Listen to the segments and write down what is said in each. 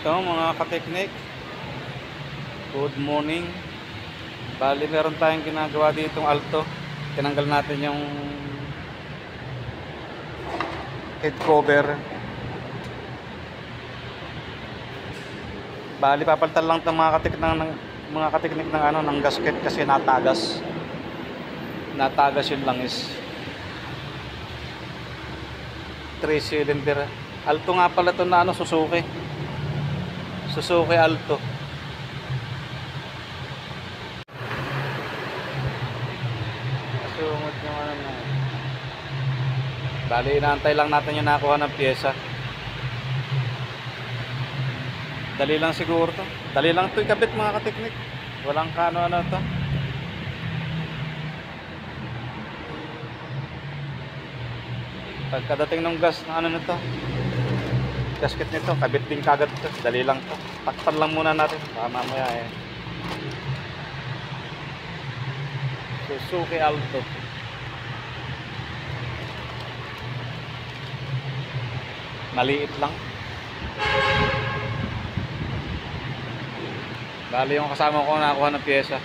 Ito mga kateknik, good morning. Bali meron tayong ginagawa ditong alto. Tinanggal natin yung head cover. Bali papalitan lang itong mga kateknik ng ano, ng gasket kasi natagas yung langis. 3 cylinder alto nga pala ito na ano, Suzuki Alto. Sumot yung ano na. Bali inaantay lang natin yung nakuha ng pyesa. Dali lang siguro to. Dali lang to ikabit mga kateknik. Walang kaano-ano to. Pagkadating ng gas na ano nito, gasket nito, kabit din kagad to. Dali lang to. Takpan lang muna natin. Baka mamaya Suzuki Alto. Maliit lang. Bali yung kasama ko nakakuha ng pyesa.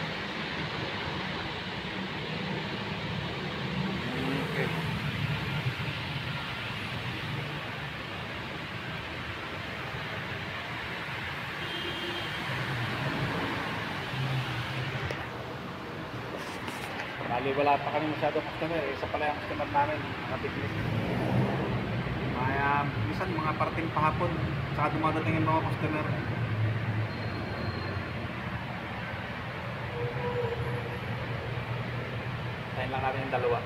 Okay. Bali wala pa kami masyado customer. Isa pala yung customer namin, mga business. Minsan mga parating pahapon, saka dumadating yung mga customer. Tayin lang natin yung dalawa.